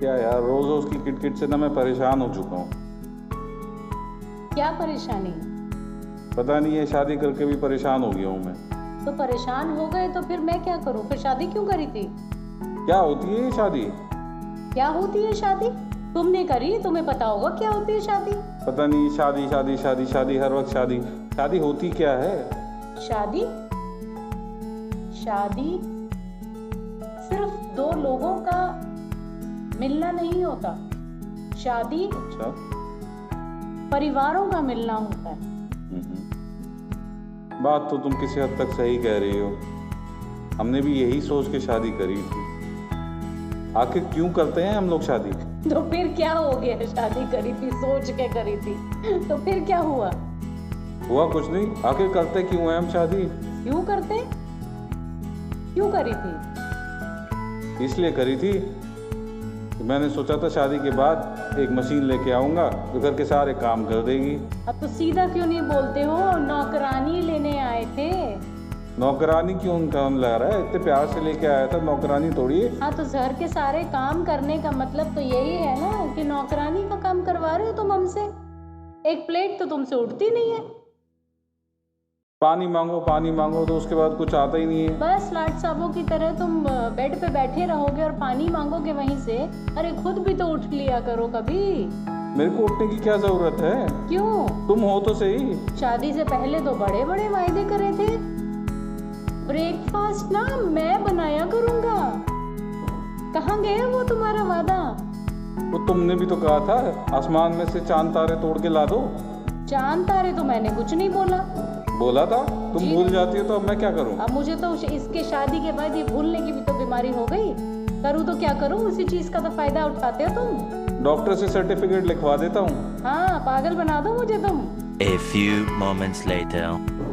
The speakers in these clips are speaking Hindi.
क्या यार, रोज रोज की किटकिट से ना मैं परेशान हो चुका हूँ। क्या परेशानी? पता नहीं है, शादी करके भी परेशान हो गया हूँ मैं। तो परेशान हो गए तो फिर मैं क्या करूं? फिर शादी क्यों करी थी? क्या होती है ये शादी? क्या होती है शादी? तुमने करी, तुम्हें पता होगा क्या होती है शादी। पता नहीं, शादी शादी शादी शादी, हर वक्त शादी। शादी होती क्या है? शादी शादी सिर्फ दो लोगों का मिलना नहीं होता। शादी अच्छा। परिवारों का मिलना होता है। बात तो तुम किसी हद तक सही कह रही हो। हमने भी यही सोच के शादी करी थी। आखिर क्यों करते हैं हम लोग शादी? तो फिर क्या हो गया? शादी करी थी, सोच के करी थी, तो फिर क्या हुआ? हुआ कुछ नहीं। आखिर करते क्यों हैं हम शादी? क्यों करते? क्यों करी थी? इसलिए करी थी कि मैंने सोचा था शादी के बाद एक मशीन लेके आऊंगा जो घर के सारे काम कर देगी। अब तो सीधा क्यों नहीं बोलते हो? नौकरानी लेने आए थे। नौकरानी क्यों कौन ला रहा है? इतने प्यार से लेके आया था, नौकरानी थोड़ी है। हाँ, तो घर के सारे काम करने का मतलब तो यही है ना कि नौकरानी का काम करवा रहे हो तुम हमसे। एक प्लेट तो तुमसे उठती नहीं है। पानी मांगो तो उसके बाद कुछ आता ही नहीं है। बस लाट साहबों की तरह तुम बेड पे बैठे रहोगे और पानी मांगोगे वहीं से। अरे खुद भी तो उठ लिया करो कभी। मेरे को उठने की क्या जरूरत है? क्यों? तुम हो तो सही। शादी से पहले तो बड़े बड़े वायदे करे थे। ब्रेकफास्ट ना मैं बनाया करूंगा। कहाँ गया वो तुम्हारा वादा? वो तुमने भी तो कहा था आसमान में से चांद तारे तोड़ के ला दो। चांद तारे तो मैंने कुछ नहीं बोला। बोला था? तुम जी भूल जाती हो तो अब मैं क्या करूं? अब मुझे तो इसके शादी के बाद ये भूलने की भी तो बीमारी हो गई। करूँ तो क्या करूँ? उसी चीज का तो फायदा उठाते हो तुम। डॉक्टर से सर्टिफिकेट लिखवा देता हूँ। हाँ, पागल बना दो मुझे तुम। A few moments later.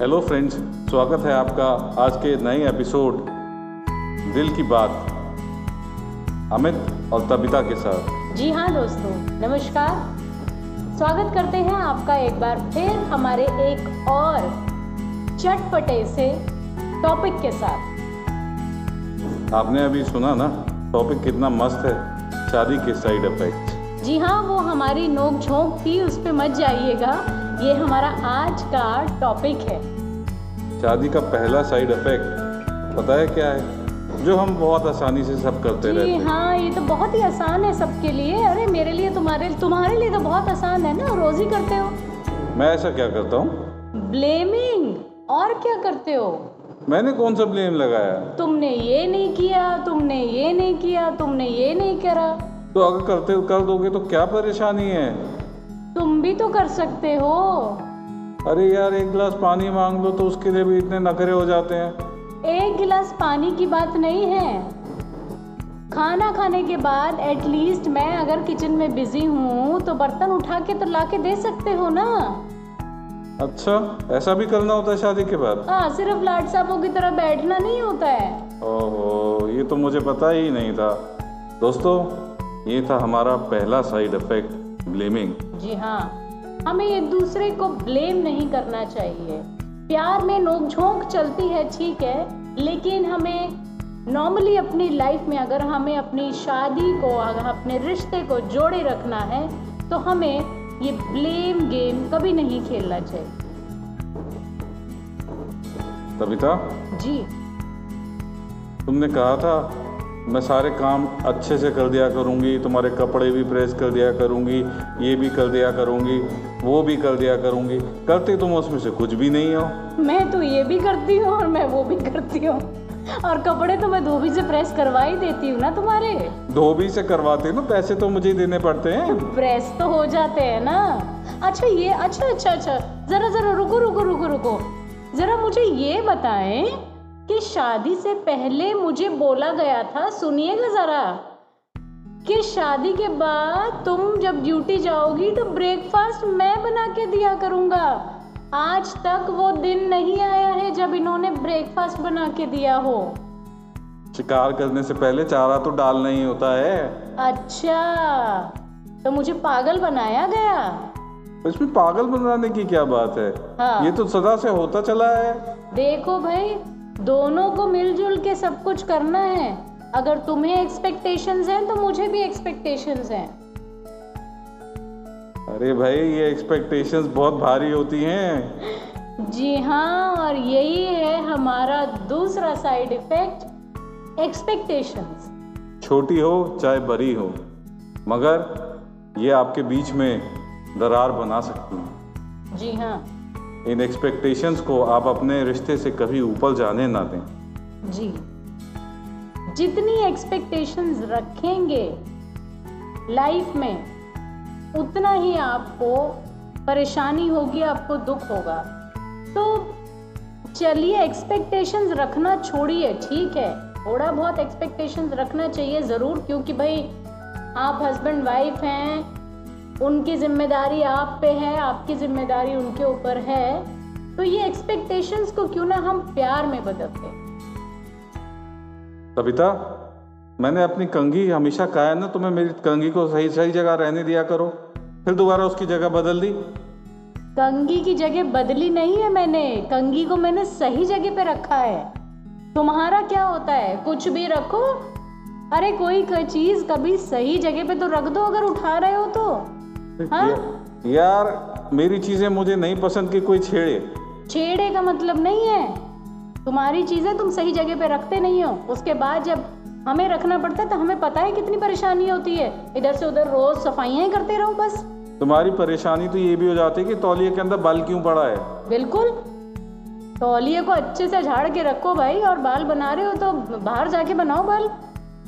Hello friends, स्वागत है आपका आज के नए एपिसोड दिल की बात अमित और तबिता के साथ। जी हाँ दोस्तों, नमस्कार। स्वागत करते हैं आपका एक बार फिर हमारे एक और चटपटे से टॉपिक के साथ। आपने अभी सुना ना, टॉपिक कितना मस्त है, शादी के साइड इफेक्ट। जी हाँ, वो हमारी नोक झोंक थी, उस पे मत जाइएगा। ये हमारा आज का टॉपिक है। शादी का पहला साइड इफेक्ट पता है क्या है? जो हम बहुत आसानी से सब करते रहते जी हैं। हाँ, ये तो बहुत ही आसान है सबके लिए। अरे मेरे लिए, तुम्हारे लिए तो बहुत आसान है ना, रोज ही करते हो। मैं ऐसा क्या करता हूँ? ब्लेमिंग। और क्या करते हो? मैंने कौन सा ब्लेम लगाया? तुमने ये नहीं किया, तुमने ये नहीं किया, तुमने ये नहीं करा। तो अगर कर दोगे तो क्या परेशानी है? तुम भी तो कर सकते हो। अरे यार, एक गिलास पानी मांग लो तो उसके लिए भी इतने नखरे हो जाते हैं। एक गिलास पानी की बात नहीं है। खाना खाने के बाद एटलीस्ट मैं अगर किचन में बिजी हूँ तो बर्तन उठा के तो लाके दे सकते हो ना। अच्छा, ऐसा भी करना होता है शादी के बाद? हाँ, सिर्फ लाट साहबों की तरह बैठना नहीं होता है। ओहो, ये तो मुझे पता ही नहीं था। दोस्तों, ये था हमारा पहला साइड इफेक्ट, ब्लेमिंग। जी हाँ, हमें एक दूसरे को ब्लेम नहीं करना चाहिए। प्यार में नोकझोंक चलती है, ठीक है, लेकिन हमें नॉर्मली अपनी लाइफ में अगर हमें अपनी शादी को, अगर अपने रिश्ते को जोड़े रखना है तो हमें ये ब्लेम गेम कभी नहीं खेलना चाहिए। तबिता, जी, तुमने कहा था मैं सारे काम अच्छे से कर दिया करूँगी, तुम्हारे कपड़े भी प्रेस कर दिया करूँगी, ये भी कर दिया करूँगी, वो भी कर दिया करूँगी। करते तुम उसमें से कुछ भी नहीं हो। मैं तो ये भी करती हूँ और मैं वो भी करती हूँ, और कपड़े तो मैं धोबी से प्रेस करवा ही देती हूँ ना तुम्हारे। धोबी से करवाते ना, पैसे तो मुझे ही देने पड़ते हैं। प्रेस तो हो जाते हैं ना। अच्छा ये अच्छा, जरा रुको। जरा मुझे ये बताएं कि शादी से पहले मुझे बोला गया था, सुनिएगा जरा, कि शादी के बाद तुम जब ड्यूटी जाओगी तो ब्रेकफास्ट मैं बना के दिया करूँगा। आज तक वो दिन नहीं आया है जब इन्होंने ब्रेकफास्ट बना के दिया हो। शिकार करने से पहले चारा तो डालना ही होता है। अच्छा, तो मुझे पागल बनाया गया। इसमें पागल बनाने की क्या बात है? हाँ। ये तो सदा से होता चला है। देखो भाई, दोनों को मिलजुल के सब कुछ करना है। अगर तुम्हें एक्सपेक्टेशंस हैं तो मुझे भी एक्सपेक्टेशंस हैं। अरे भाई, ये एक्सपेक्टेशंस बहुत भारी होती हैं। जी हाँ, और यही है हमारा दूसरा साइड इफेक्ट, एक्सपेक्टेशंस। छोटी हो चाहे बड़ी हो, मगर ये आपके बीच में दरार बना सकती हैं। जी हाँ इन एक्सपेक्टेशंस को आप अपने रिश्ते से कभी ऊपर जाने ना दें। जी, जितनी एक्सपेक्टेशंस रखेंगे लाइफ में उतना ही आपको परेशानी होगी, आपको दुख होगा। तो चलिए, एक्सपेक्टेशंस रखना छोड़िए, ठीक है, थोड़ा बहुत एक्सपेक्टेशंस रखना चाहिए ज़रूर, क्योंकि भाई आप हस्बैंड वाइफ हैं, उनकी जिम्मेदारी आप पे है, आपकी जिम्मेदारी उनके ऊपर है। तो ये एक्सपेक्टेशंस को क्यों ना हम प्यार में बदलते। सविता, मैंने अपनी कंघी हमेशा कहा है ना तुम्हें, मेरी कंघी को सही सही जगह रहने दिया करो, फिर दोबारा उसकी जगह बदल दी। कंघी की जगह बदली नहीं है मैंने, कंघी को मैंने सही जगह पे रखा है। तुम्हारा क्या होता है, कुछ भी रखो। अरे कोई चीज कभी सही जगह पे तो रख दो अगर उठा रहे हो तो। हाँ? यार मेरी चीजें मुझे नहीं पसंद कि कोई छेड़े का मतलब नहीं है, तुम्हारी चीजें तुम सही जगह पे रखते नहीं हो, उसके बाद जब हमें रखना पड़ता है तो हमें पता है कितनी परेशानी होती है, इधर से उधर रोज सफाइयां करते रहो बस। तुम्हारी परेशानी तो ये भी हो जाती है कि तौलिए के अंदर बाल क्यों पड़ा है। बिल्कुल, तौलिए को अच्छे से झाड़ के रखो भाई, और बाल बना रहे हो तो बाहर जाके बनाओ बाल,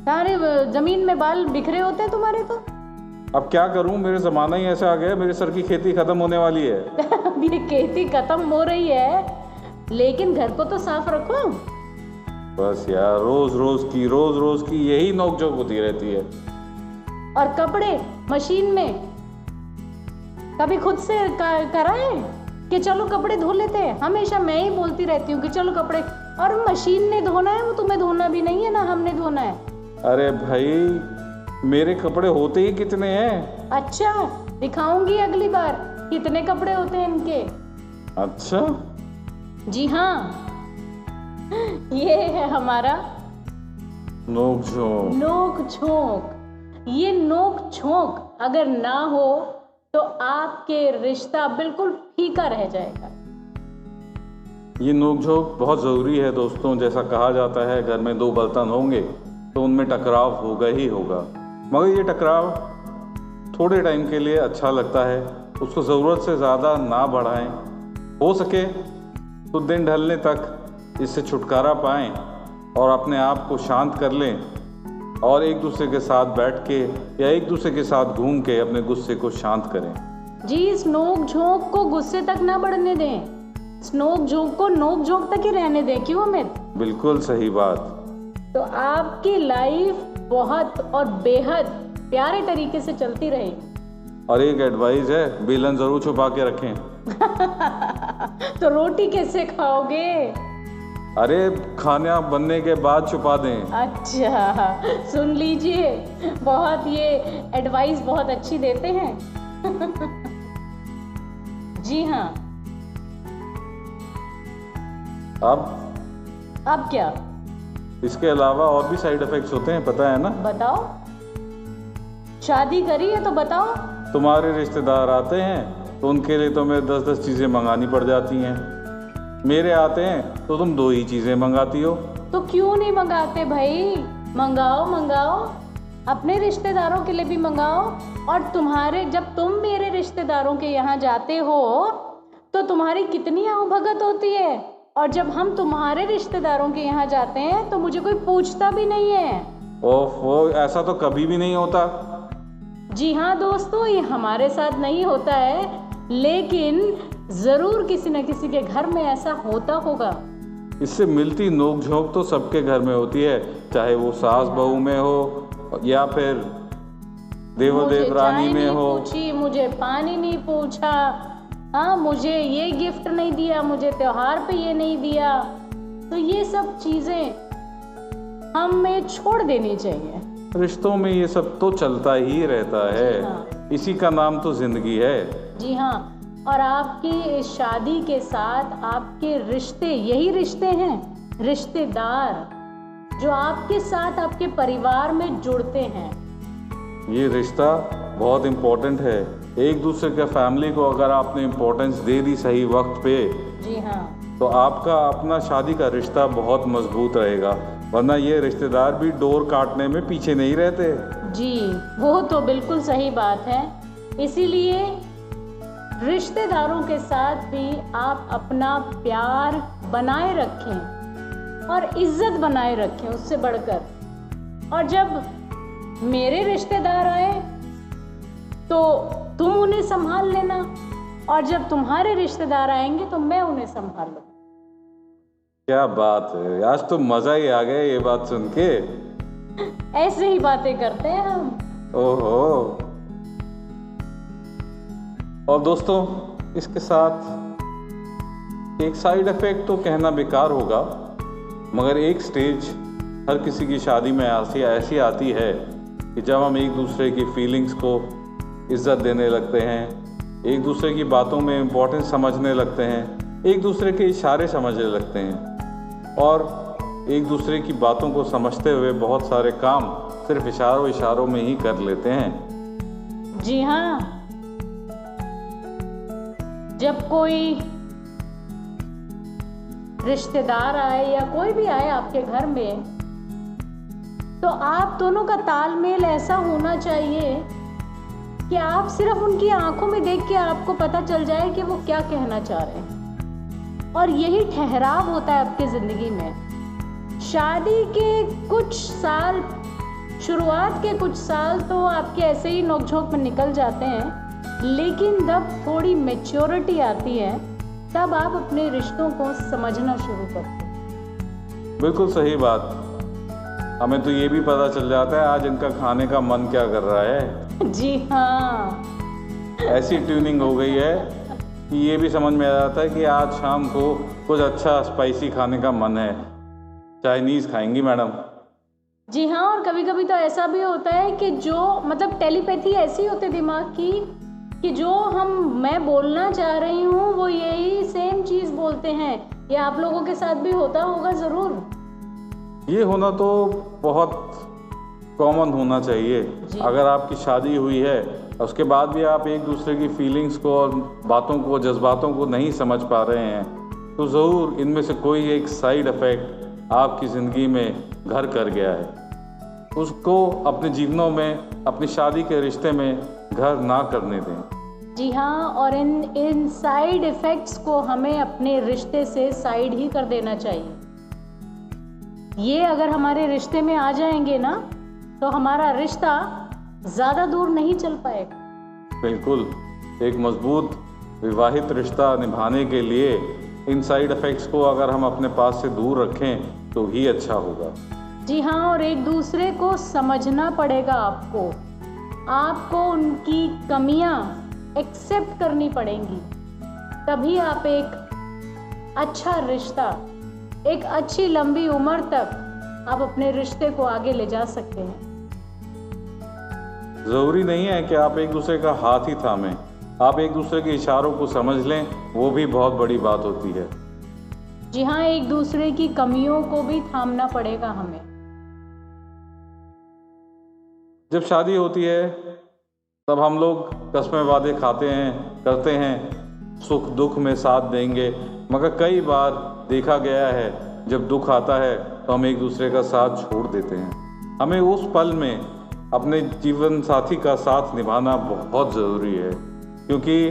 सारे जमीन में बाल बिखरे होते हैं तुम्हारे। तो अब क्या करूं, मेरे जमाना ही ऐसा आ गया, मेरे सर की खेती खत्म होने वाली है। अब ये खेती खत्म हो रही है, लेकिन घर को तो साफ रखो। बस यार, रोज रोज की यही नोकझोंक होती रहती है। और कपड़े मशीन में कभी खुद से कराए कि चलो कपड़े धो लेते हैं। हमेशा मैं ही बोलती रहती हूँ कि चलो कपड़े, और मशीन ने धोना है, वो तुम्हें धोना भी नहीं है ना हमने धोना है। अरे भाई, मेरे कपड़े होते ही कितने हैं। अच्छा, दिखाऊंगी अगली बार कितने कपड़े होते हैं इनके। अच्छा जी हाँ, ये है हमारा नोक झोंक। ये नोक झोंक अगर ना हो तो आपके रिश्ता बिल्कुल फीका रह जाएगा। ये नोकझोंक बहुत ज़रूरी है दोस्तों। जैसा कहा जाता है, घर में दो बर्तन होंगे तो उनमें टकराव होगा ही होगा, मगर ये टकराव थोड़े टाइम के लिए अच्छा लगता है, उसको ज़रूरत से ज़्यादा ना बढ़ाएं। हो सके तो दिन ढलने तक इससे छुटकारा पाएं और अपने आप को शांत कर लें, और एक दूसरे के साथ बैठ के या एक दूसरे के साथ घूम के अपने गुस्से को शांत करें। जी, इस नोक झोंक को गुस्से तक ना बढ़ने दें, इस नोक झोंक को नोक झोंक तक ही रहने दें। क्यों अमित? बिल्कुल सही बात। तो आपकी लाइफ बहुत और बेहद प्यारे तरीके से चलती रहेगी। और एक एडवाइस है, बेलन जरूर छुपा के रखें। तो रोटी कैसे खाओगे? अरे खाना बनने के बाद छुपा दें। अच्छा, सुन लीजिए, बहुत ये एडवाइस बहुत अच्छी देते हैं। जी हाँ। अब क्या? इसके अलावा और भी साइड इफेक्ट्स होते हैं, पता है ना? बताओ। शादी करी है तो बताओ। तुम्हारे रिश्तेदार आते हैं तो उनके लिए तुम्हें 10-10 चीज़ें मंगानी पड़ जाती हैं। मेरे आते हैं तो तुम 2 ही चीज़ें मंगाती हो। तो क्यों नहीं मंगाते भाई? मंगाओ, अपने रिश्तेदारों के लिए भी मंगाओ। और जब तुम मेरे रिश्तेदारों के यहाँ जाते हो तो तुम्हारी कितनी आवभगत होती है, और जब हम तुम्हारे रिश्तेदारों के यहाँ जाते हैं तो मुझे कोई पूछता भी नहीं है। ओह, ऐसा तो कभी भी नहीं होता। जी हाँ दोस्तों, ये हमारे साथ नहीं होता है, लेकिन जरूर किसी न किसी के घर में ऐसा होता होगा। इससे मिलती नोकझोंक तो सबके घर में होती है, चाहे वो सास बहू में हो या फिर देवर देवरानी में हो। पूछी, मुझे पानी नहीं पूछा, हाँ मुझे ये गिफ्ट नहीं दिया, मुझे त्योहार पे ये नहीं दिया। तो ये सब चीजें हमें छोड़ देनी चाहिए। रिश्तों में ये सब तो चलता ही रहता है। हाँ। इसी का नाम तो जिंदगी है। जी हाँ, और आपकी शादी के साथ आपके रिश्ते, यही रिश्ते हैं, रिश्तेदार। जो आपके साथ आपके परिवार में जुड़ते हैं। ये रिश्ता बहुत इम्पोर्टेंट है। एक दूसरे के फैमिली को अगर आपने इम्पोर्टेंस दे दी सही वक्त पे, जी हाँ, तो आपका अपना शादी का रिश्ता बहुत मजबूत रहेगा। वरना ये रिश्तेदार भी डोर काटने में पीछे नहीं रहते। जी वो तो बिल्कुल सही बात है। इसीलिए रिश्तेदारों के साथ भी आप अपना प्यार बनाए रखें और इज्जत बनाए रखें उससे बढ़कर। और जब मेरे रिश्तेदार आए तो तुम उन्हें संभाल लेना, और जब तुम्हारे रिश्तेदार आएंगे तो मैं उन्हें संभाल लूँगा। क्या बात है, आज तो मजा ही आ गया ये बात सुन के। ऐसे ही बातें करते हैं हम। ओहो। और दोस्तों, इसके साथ एक साइड इफेक्ट तो कहना बेकार होगा, मगर एक स्टेज हर किसी की शादी में ऐसी आती है कि जब हम एक दूसरे की फीलिंग्स को इज्जत देने लगते हैं, एक दूसरे की बातों में इम्पोर्टेंस समझने लगते हैं, एक दूसरे के इशारे समझने लगते हैं और एक दूसरे की बातों को समझते हुए बहुत सारे काम सिर्फ इशारों में ही कर लेते हैं। जी हाँ, जब कोई रिश्तेदार आए या कोई भी आए आपके घर में, तो आप दोनों का तालमेल ऐसा होना चाहिए कि आप सिर्फ उनकी आंखों में देख के आपको पता चल जाए कि वो क्या कहना चाह रहे हैं। और यही ठहराव होता है आपकी ज़िंदगी में। शादी के कुछ साल, शुरुआत के कुछ साल तो आपके ऐसे ही नोकझोंक में निकल जाते हैं, लेकिन जब थोड़ी मैच्योरिटी आती है तब आप अपने रिश्तों को समझना शुरू करते हैं। बिल्कुल सही बात। हमें तो ये भी पता चल जाता है आज इनका खाने का मन क्या कर रहा है। जी हाँ, ऐसी ट्यूनिंग हो गई है कि ये भी समझ में आ जाता है कि आज शाम को कुछ अच्छा स्पाइसी खाने का मन है, चाइनीज़ खाएंगी मैडम। जी हाँ, और कभी कभी तो ऐसा भी होता है कि जो मतलब टेलीपैथी ऐसी होती है दिमाग की कि जो मैं बोलना चाह रही हूँ वो यही सेम चीज़ बोलते हैं। ये आप लोगों के साथ भी होता होगा ज़रूर। ये होना तो बहुत कॉमन होना चाहिए। अगर आपकी शादी हुई है उसके बाद भी आप एक दूसरे की फीलिंग्स को और बातों को, जज्बातों को नहीं समझ पा रहे हैं, तो ज़रूर इनमें से कोई एक साइड इफ़ेक्ट आपकी ज़िंदगी में घर कर गया है। उसको अपने जीवनों में, अपनी शादी के रिश्ते में घर ना करने दें। जी हाँ, और इन साइड इफ़ेक्ट्स को हमें अपने रिश्ते से साइड ही कर देना चाहिए। ये अगर हमारे रिश्ते में आ जाएंगे ना तो हमारा रिश्ता ज़्यादा दूर नहीं चल पाएगा। बिल्कुल, एक मजबूत विवाहित रिश्ता निभाने के लिए इन साइड इफ़ेक्ट्स को अगर हम अपने पास से दूर रखें तो ही अच्छा होगा। जी हाँ, और एक दूसरे को समझना पड़ेगा आपको उनकी कमियां एक्सेप्ट करनी पड़ेंगी, तभी आप एक अच्छा रिश्ता, एक अच्छी लंबी उम्र तक आप अपने रिश्ते को आगे ले जा सकते हैं। ज़रूरी नहीं है कि आप एक दूसरे का हाथ ही थामें, आप एक दूसरे के इशारों को समझ लें, वो भी बहुत बड़ी बात होती है। जी हाँ, एक दूसरे की कमियों को भी थामना पड़ेगा हमें। जब शादी होती है तब हम लोग कस्में वादे खाते हैं, करते हैं, सुख दुख में साथ देंगे, मगर कई बार देखा गया है जब दुख आता है तो हम एक दूसरे का साथ छोड़ देते हैं। हमें उस पल में अपने जीवन साथी का साथ निभाना बहुत ज़रूरी है, क्योंकि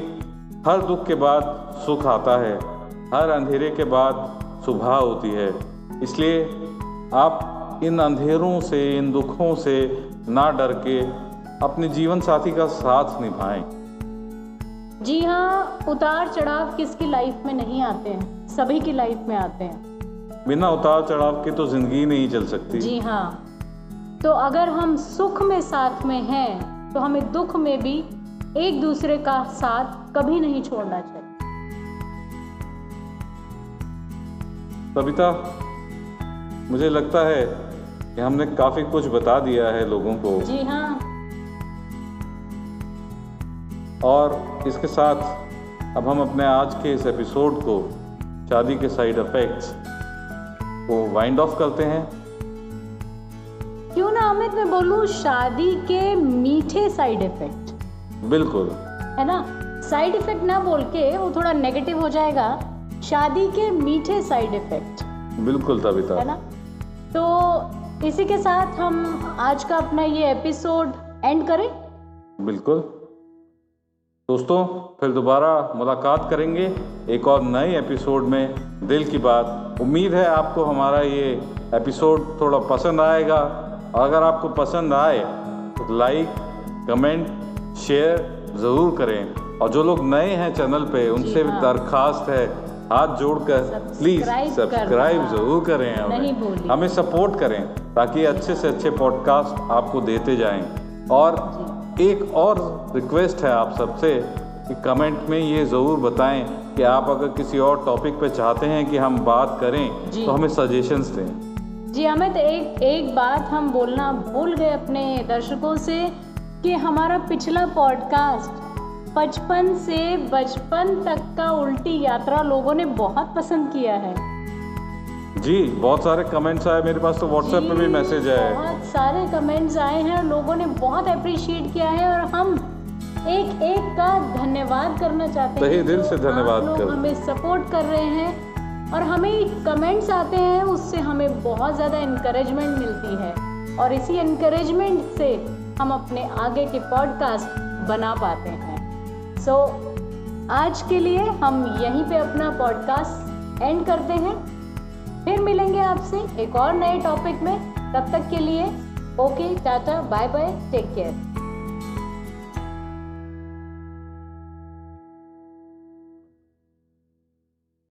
हर दुख के बाद सुख आता है, हर अंधेरे के बाद सुबह होती है। इसलिए आप इन अंधेरों से, इन दुखों से ना डर के अपने जीवन साथी का साथ निभाएं। जी हाँ, उतार चढ़ाव किसकी लाइफ में नहीं आते हैं, सभी की लाइफ में आते हैं। बिना उतार चढ़ाव के तो ज़िंदगी नहीं चल सकती। जी हाँ, तो अगर हम सुख में साथ में हैं तो हमें दुख में भी एक दूसरे का साथ कभी नहीं छोड़ना चाहिए। सविता, मुझे लगता है कि हमने काफ़ी कुछ बता दिया है लोगों को। जी हाँ, और इसके साथ अब हम अपने आज के इस एपिसोड को, शादी के साइड इफ़ेक्ट्स को वाइंड ऑफ करते हैं। अमित मैं बोलूँ शादी के मीठे साइड इफेक्ट, बिल्कुल, है ना, साइड इफेक्ट ना बोल के वो थोड़ा नेगेटिव हो जाएगा, शादी के मीठे साइड इफेक्ट, बिल्कुल तबिता, है ना। तो इसी के साथ हम आज का अपना ये एपिसोड एंड करें। बिल्कुल दोस्तों, फिर दोबारा मुलाकात करेंगे एक और नए एपिसोड में दिल की बात। उम्मीद है आपको हमारा ये एपिसोड थोड़ा पसंद आएगा। अगर आपको पसंद आए तो लाइक, कमेंट, शेयर ज़रूर करें। और जो लोग नए हैं चैनल पे उनसे भी दरख्वास्त है, हाथ जोड़कर प्लीज़ सब्सक्राइब ज़रूर करें, हमें सपोर्ट करें ताकि अच्छे से अच्छे पॉडकास्ट आपको देते जाएं। और एक और रिक्वेस्ट है आप सबसे कि कमेंट में ये ज़रूर बताएं कि आप अगर किसी और टॉपिक पे चाहते हैं कि हम बात करें तो हमें सजेशंस दें। जी हमें तो एक बात हम बोलना भूल गए अपने दर्शकों से कि हमारा पिछला पॉडकास्ट 55 से बचपन तक का उल्टी यात्रा लोगों ने बहुत पसंद किया है। जी बहुत सारे कमेंट्स आए मेरे पास, तो व्हाट्सएप पे भी मैसेज आए, बहुत सारे कमेंट्स आए हैं, लोगों ने बहुत अप्रिशिएट किया है और हम एक एक का धन्यवाद करना चाहते हैं। तहे दिल से धन्यवाद लोग हमें सपोर्ट कर रहे हैं और हमें कमेंट्स आते हैं, उससे हमें बहुत ज़्यादा इनकरेजमेंट मिलती है और इसी इनकरेजमेंट से हम अपने आगे के पॉडकास्ट बना पाते हैं। सो आज के लिए हम यहीं पे अपना पॉडकास्ट एंड करते हैं। फिर मिलेंगे आपसे एक और नए टॉपिक में। तब तक के लिए okay, tata, bye bye, take care.